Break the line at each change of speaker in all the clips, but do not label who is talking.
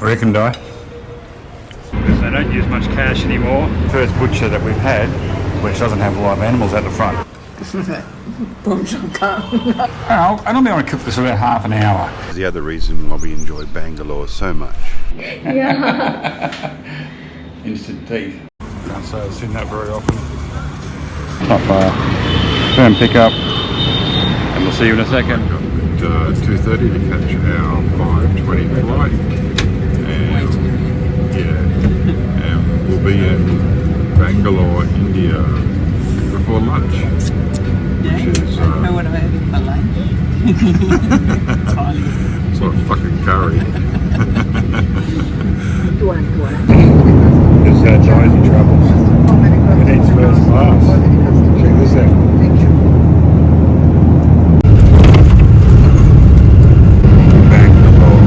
I reckon, Di. Because they don't use much cash anymore. First butcher that we've had, which doesn't have live animals at the front. I normally want to cook this about half an hour.
The other reason why we enjoy Bangalore so much.
Yeah. Instant teeth. Can't say I've seen that very often. Not far. Turn pick up, and we'll see you in a second.
At 2:30 to catch our 5:20 flight, and we'll be in Bangalore, India before lunch. Which is
I want to have it for lunch.
it's like fucking curry.
This is how Josie travels. It needs first class. Check this out. Bangalore.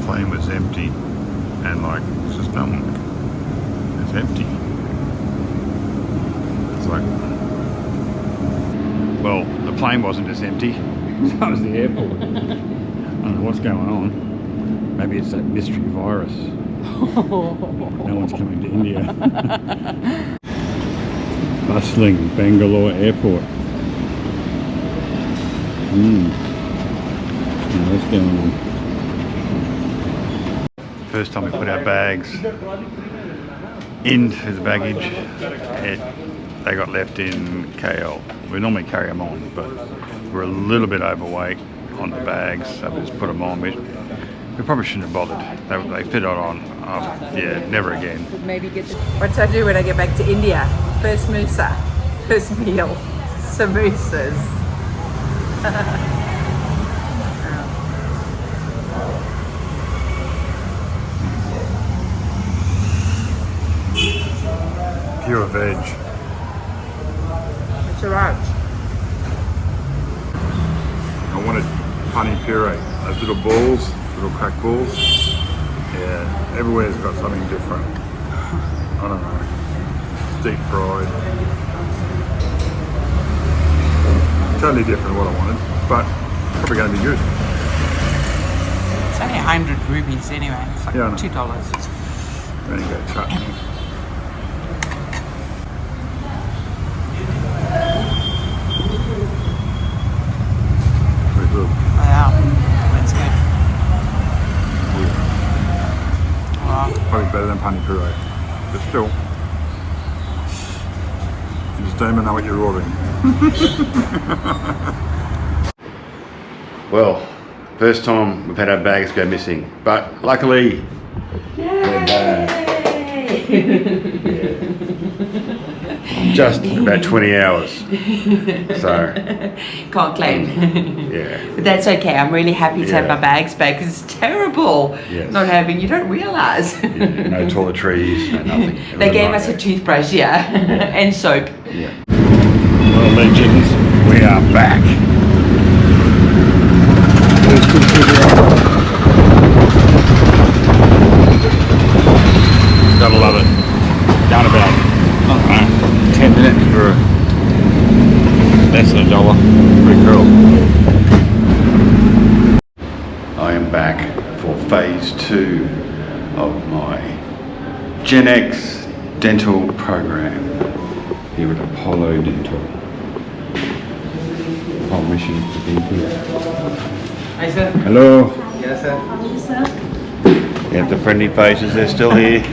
Plane was empty, and like it's just no one. It's empty. It's like, well, the plane wasn't just empty. So was the airport. I don't know what's going on. Maybe it's that mystery virus. No one's coming to India. Bustling Bangalore airport. What's going on? First time we put our bags into the baggage, they got left in KL. We normally carry them on, but we're a little bit overweight on the bags, so we just put them on. We probably shouldn't have bothered. They fit on. Yeah, never again.
What do I do when I get back to India? First moosa, first meal, samosas.
Pure veg.
It's alright.
I wanted honey puree. Those little balls, little crack balls. Yeah, everywhere's got something different. I don't know. Deep fried. Totally different what I wanted, but probably going to be good.
It's only 100 rupees anyway. It's like
Yeah,
$2.
Then you go chutney. Very good.
Wow, that's good. Wow.
Probably better than honey puree, but still. You just don't even know what you're ordering. Well, first time we've had our bags go missing, but luckily they're back. Just about 20 hours. So
Can't claim.
yeah.
But that's okay. I'm really happy to have my bags back because it's terrible not having. You don't realise.
No toiletries, no nothing.
They gave us a toothbrush, and soap.
Yeah. Well, legends, we are back. Gotta love it. Down about 10 minutes for less than $1. Pretty cool. I am back for phase 2 of my GenX dental program here at Apollo Dental. Whole mission is to be here.
Hi, sir.
Hello.
Yes, sir.
Yeah, the friendly faces, they're still here.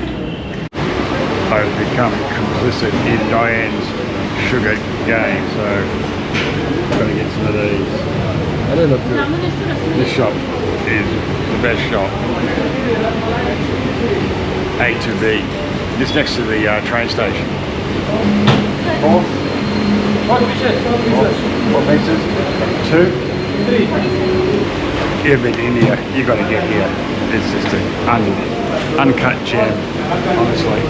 I've become complicit in Diane's sugar game, so I'm going to get some of these. I don't look good. This shop is the best shop. A to B, just next to the train station. Four pieces? 2? 3. You've been to India, you got to get here. It's just an uncut gem, honestly.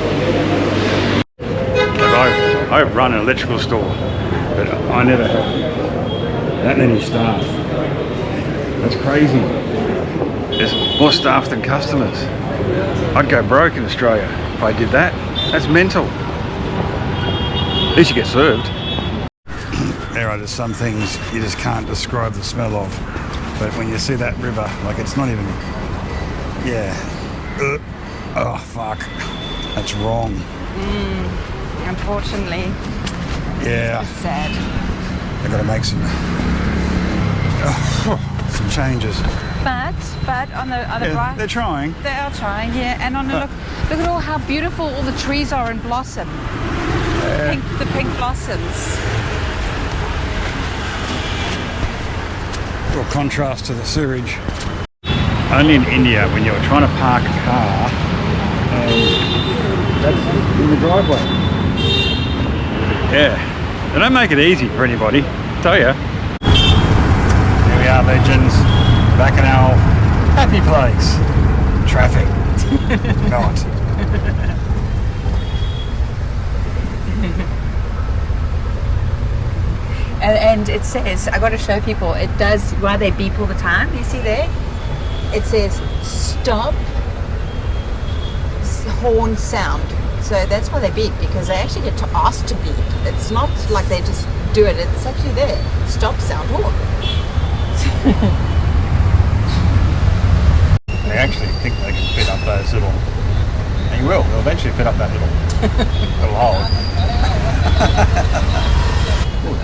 I've run an electrical store, but I never had that many staff. That's crazy. There's more staff than customers. I'd go broke in Australia if I did that. That's mental. At least you get served. There are just some things you just can't describe the smell of. But when you see that river, like it's not even Yeah. Oh, fuck. That's wrong.
Unfortunately.
Yeah.
It's sad.
They've got to make some changes.
But on the bright,
they're trying.
they are trying, yeah. And on the look at all how beautiful all the trees are in blossom. The pink blossoms.
Real contrast to the sewage. Only in India, when you're trying to park a car, and that's in the driveway. Yeah, they don't make it easy for anybody, I tell you. Here we are, legends, back in our happy place. Traffic. Not.
And it says, I got to show people, it does, why they beep all the time, you see there? It says stop horn sound. So that's why they beep, because they actually get to ask to beep. It's not like they just do it, it's actually there. Stop sound horn.
They actually think they can fit up those little, and you will, they'll eventually fit up that little hole. Oh,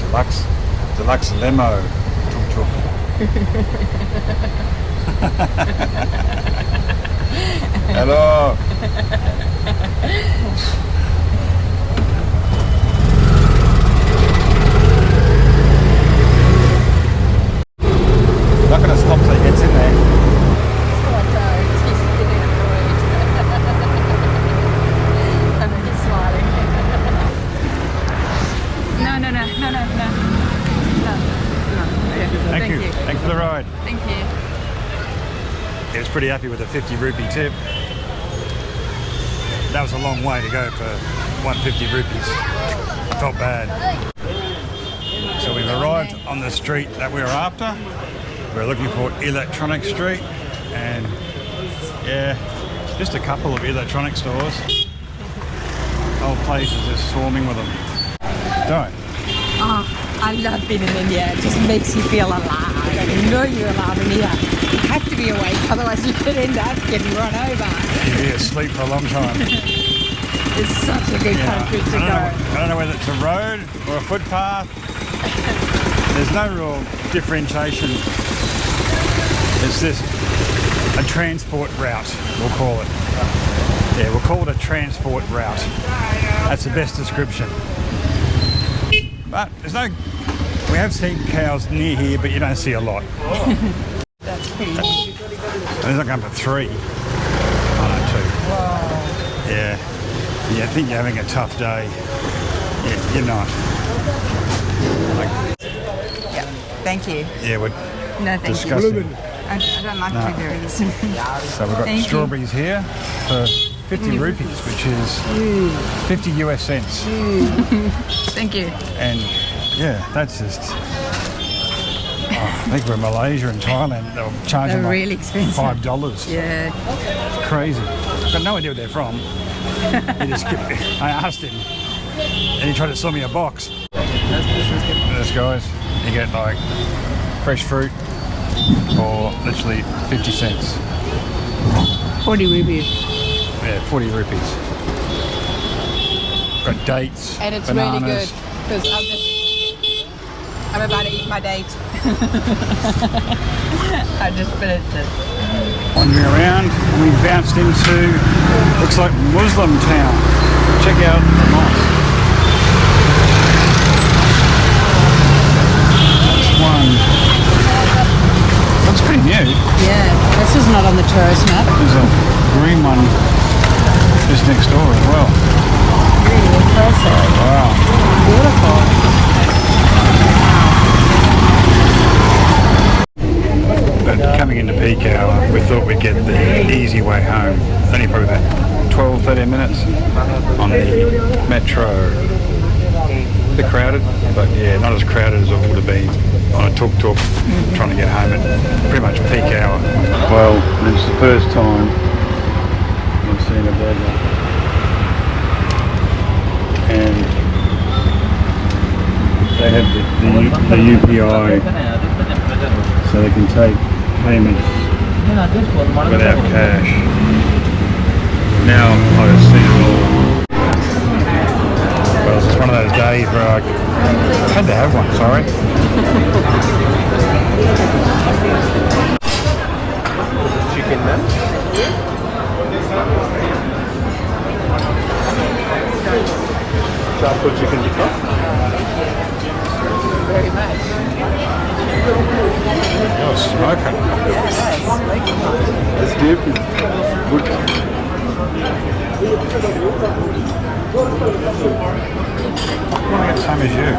deluxe limo. Hello. Not going to stop till he gets in there.
He's smiling. No.
Thank you. Thanks for the ride.
Thank you.
He was pretty happy with the 50 rupee tip. That was a long way to go for 150 rupees. Felt bad. So we've arrived on the street that we were after. We're looking for Electronic Street, and yeah, just a couple of electronic stores. Whole place is just swarming with them. Don't.
Oh, I love being in India. It just makes you feel alive. You know you're alive in here. You have to be awake, otherwise you could end up getting run over.
You'll be asleep for a long time.
It's such a good country to go.
I don't know whether it's a road or a footpath. There's no real differentiation. It's just a transport route, we'll call it. Yeah, we'll call it a transport route. That's the best description. But there's no, we have seen cows near here, but you don't see a lot.
That's pretty neat.
There's not going for 3. Oh no, 2.
Wow.
Yeah. Yeah, I think you're having a tough day. Yeah, you're not.
Yeah, thank you.
Yeah, we're
No, thank
disgusting.
you. I don't like blueberries.
So we've got strawberries here for 50 rupees, which is 50 US cents.
Thank you.
And yeah, that's just, I think we're in Malaysia and Thailand, they'll charge them like
really expensive.
$5.
Yeah.
It's crazy. I've got no idea where they're from. He just kept, I asked him, and he tried to sell me a box. This guys, you get like fresh fruit for literally 50 cents.
40 rupees.
Yeah, 40 rupees. Got dates,
And it's
bananas.
really good because I'm about to eat my date. I just finished it.
Wandering around, we bounced into, looks like Muslim town. Check out the mosque. That's one. Looks pretty new.
Yeah, this is not on the tourist map.
There's a green one just next door as well.
Really impressive.
Wow.
Beautiful.
But coming into peak hour, we thought we'd get the easy way home. Only probably about 12-13 minutes on the metro. A bit crowded, but yeah, not as crowded as it would have been on a tuk-tuk trying to get home at pretty much peak hour. Well, it's the first time I've seen a burger. And they have the UPI, so they can take payments without cash. Now I just see it all. Well, it's just one of those days where I had to have one, sorry.
Chicken, man. Charcoal chicken tikka.
Very much.
You're smoking.
This dip is good.
I want to get the same as you.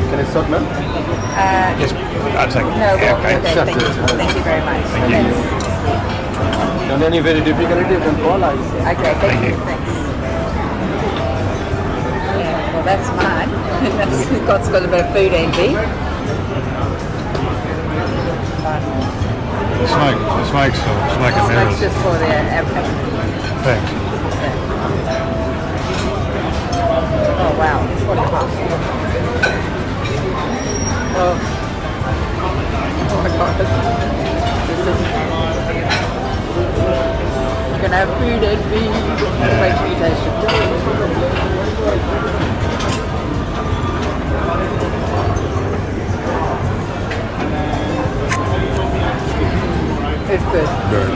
Can I start, ma'am?
Yes, I'll take it.
No,
Yeah, okay.
okay, thank you very much.
Thank you.
And any very difficulty, you can call us.
Okay,
Thank you.
Thanks. Yeah, well, that's mine. God's got a bit of food envy.
The smoke's smoke and
It's
mirrors.
just for the
Thanks.
Oh wow, what a puff. Oh. Oh my god. You can have food envy. Wait till you taste it. It's good.
Good.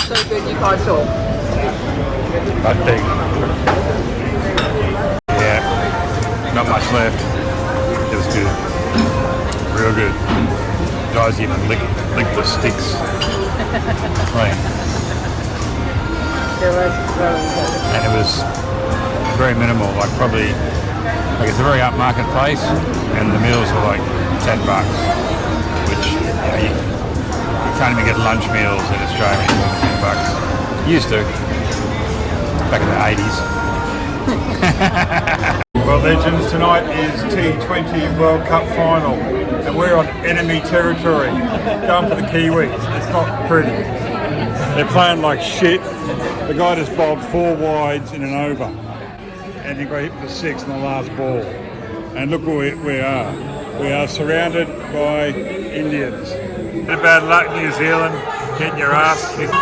So good you can't talk.
That thing. Yeah. Not much left. It was good. Real good. Guys even lick the sticks. Clean. And it was very minimal, like probably, like it's a very upmarket place, and the meals were like $10, which you can't even get lunch meals in Australia for $10. Used to, back in the 80s. Well, legends, tonight is T20 World Cup final, and we're on enemy territory, going for the Kiwis. It's not pretty. They're playing like shit. The guy just bowled 4 wides in an over, and he got hit for 6 in the last ball. And look where we are. We are surrounded by Indians. Bit of bad luck, New Zealand, getting your ass kicked.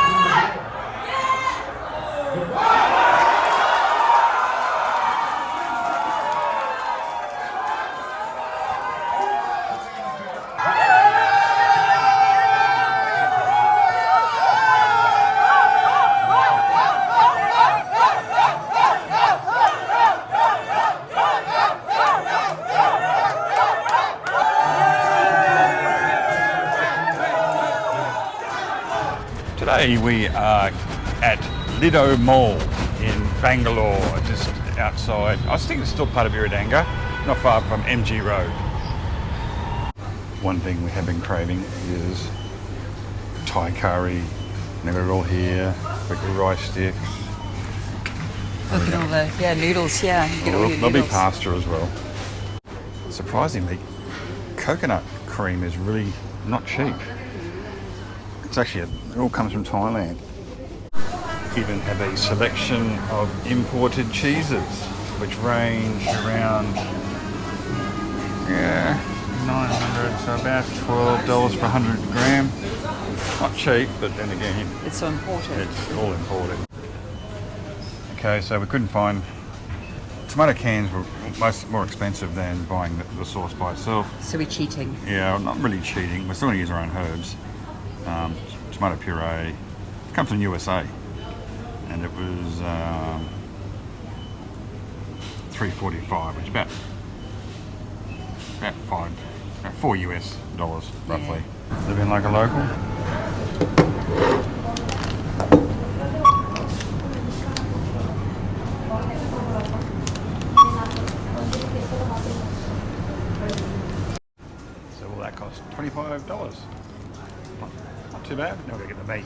Today we are at Lido Mall in Bangalore, just outside. I think it's still part of Iridanga, not far from MG Road. One thing we have been craving is Thai curry. And they've got it all here, like rice sticks.
Look at all the noodles, yeah. You get all your
There'll be
noodles.
pasta as well. Surprisingly, coconut cream is really not cheap. It's actually, it all comes from Thailand. Even have a selection of imported cheeses, which range around, 900, so about $12 per 100 gram. Not cheap, but then again,
It's so important.
it's all imported. Okay, so we couldn't find, tomato cans were more expensive than buying the sauce by itself.
So we're cheating.
Yeah, not really cheating. We're still going to use our own herbs. Tomato puree. It comes from USA, and it was $3.45, which is about $4 US roughly.
Yeah.
Living like a local. So will that cost $25? Not too bad. Now we're going to get the meat.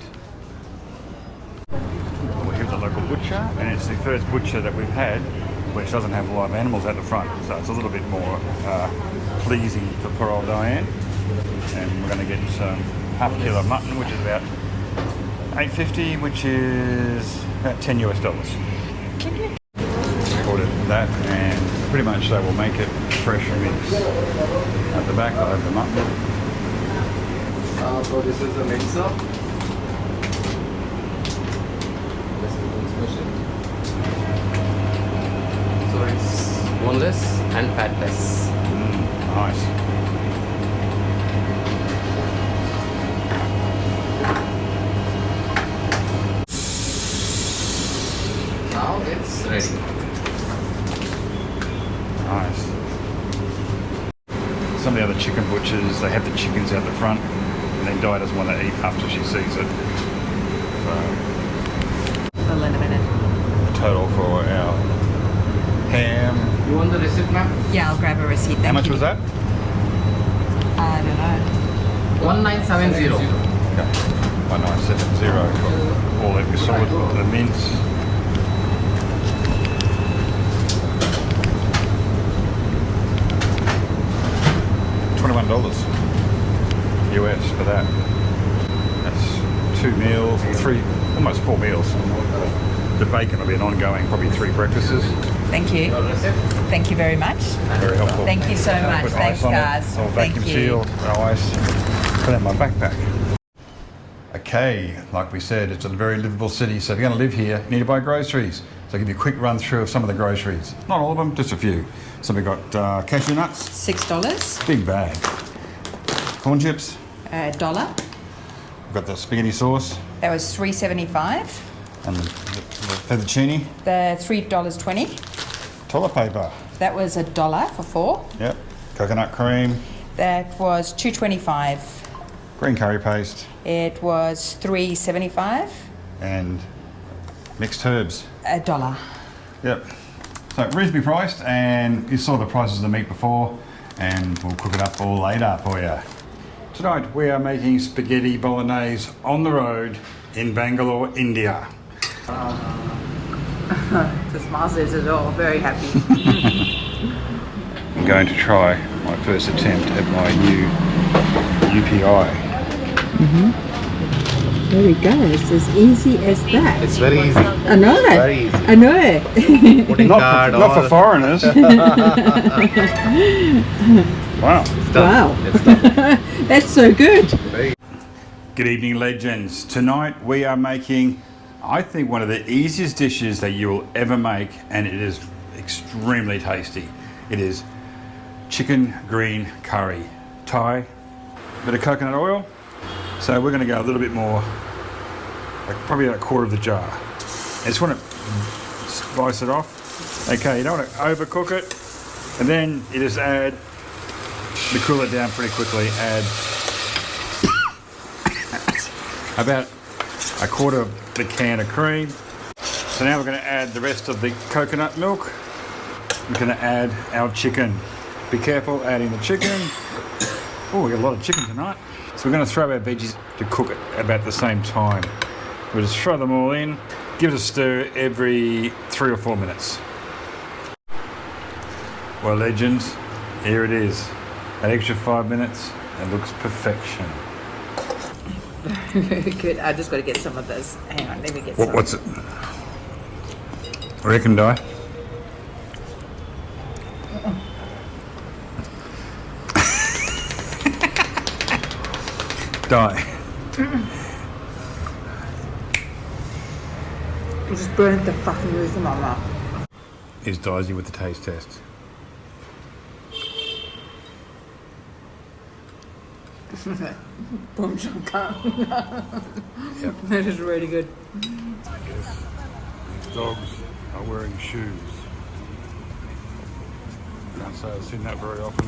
We're here at the local butcher, and it's the first butcher that we've had which doesn't have live animals at the front, so it's a little bit more pleasing for poor old Diane. And we're going to get some half a kilo of mutton, which is about $8.50, which is about $10 US. Ordered that, and pretty much they will make it fresh mix. At the back, I have the mutton.
So this is the mixer. This is the special. So it's boneless and fatless.
Nice.
Now it's ready.
Nice. Some of the other chicken butchers, they have the chickens out the front, and then Di doesn't want to eat after she sees it.
Well, in a minute.
Total for our ham.
You want the receipt, ma'am?
Yeah, I'll grab a receipt.
How much was that?
I don't know.
1970.
Okay. 1970 for all that we saw with the mince. $21 US for that. That's 2 meals, 3, almost 4 meals. The bacon will be an ongoing, probably 3 breakfasts.
Thank you. Thank you very much.
Very helpful.
Thank you so much.
Put
Thanks,
ice on
guys.
It, all
Thank
vacuum
you.
sealed, no ice. Put it in my backpack. Okay, like we said, it's a very livable city, so if you're going to live here, you need to buy groceries. So I'll give you a quick run through of some of the groceries. Not all of them, just a few. So we've got cashew nuts.
$6.
Big bag. Corn chips.
$1.
We've got the spaghetti sauce.
That was $3.75.
And the fettuccine.
The $3.20.
Toilet paper.
That was $1 for 4.
Yep. Coconut cream.
That was $2.25.
Green curry paste.
It was $3.75.
And mixed herbs.
$1.
Yep. So reasonably priced, and you saw the prices of the meat before, and we'll cook it up all later for you. Tonight we are making spaghetti bolognese on the road in Bangalore, India.
The smile says it all. Very happy.
I'm going to try my first attempt at my new UPI.
There we go. It's as easy as that.
It's very easy.
I know.
Very easy.
I know.
Putting card
Not for
all.
foreigners. Wow.
It's done.
Wow.
It's done.
That's so good.
Very
Good evening, legends. Tonight we are making, I think, one of the easiest dishes that you will ever make, and it is extremely tasty. It is chicken green curry. Thai, bit of coconut oil. So we're going to go a little bit more, like probably about a quarter of the jar. I just want to spice it off. Okay, you don't want to overcook it. And then you just add, to cool it down pretty quickly, add about a quarter of the can of cream. So now we're going to add the rest of the coconut milk. We're going to add our chicken. Be careful adding the chicken. Oh, we got a lot of chicken tonight. So we're going to throw our veggies to cook it about the same time. We'll just throw them all in, give it a stir every 3 or 4 minutes. Well, legends, here it is. An extra 5 minutes, it looks perfection.
Very good. I just got to get some of this. Hang on, let me get some.
What's it? I reckon, Di? Di.
I just burnt the fucking roof of my mouth.
Here's Daisy with the taste test.
Boom shaka.
Yep.
That is really good.
These dogs are wearing shoes. Can't say I've seen that very often.